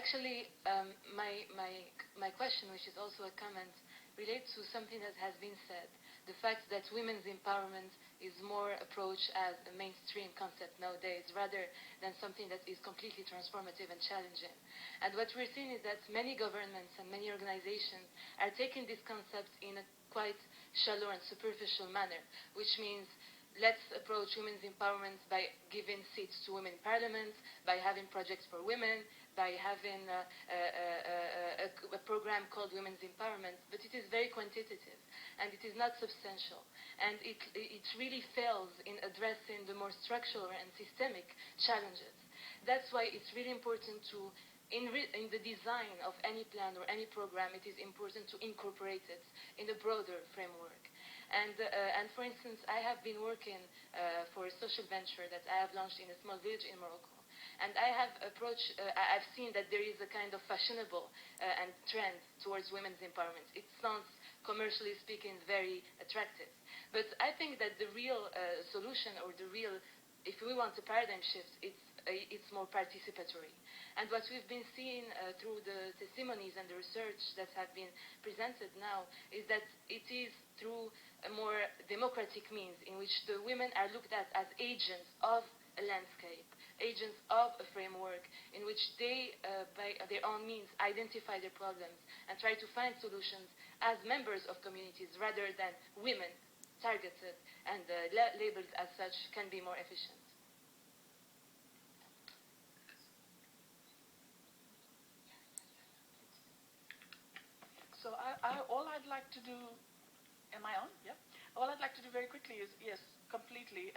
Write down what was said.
actually, my question, which is also a comment, relates to something that has been said. The fact that women's empowerment is more approached as a mainstream concept nowadays, rather than something that is completely transformative and challenging. And what we're seeing is that many governments and many organizations are taking this concept in a quite shallow and superficial manner, which means let's approach women's empowerment by giving seats to women in parliament, by having projects for women, by having a program called Women's Empowerment, but it is very quantitative, and it is not substantial. And it really fails in addressing the more structural and systemic challenges. That's why it's really important to, in the design of any plan or any program, it is important to incorporate it in the broader framework. And for instance, I have been working for a social venture that I have launched in a small village in Morocco. And I have I've seen that there is a kind of fashionable and trend towards women's empowerment. It sounds, commercially speaking, very attractive. But I think that the real solution, or the real, if we want a paradigm shift, it's more participatory. And what we've been seeing through the testimonies and the research that have been presented now is that it is through a more democratic means in which the women are looked at as agents of a landscape, agents of a framework in which they, by their own means, identify their problems and try to find solutions as members of communities rather than women targeted and labeled as such, can be more efficient. So all I'd like to do, am I on? Yeah. All I'd like to do very quickly is, yes, completely.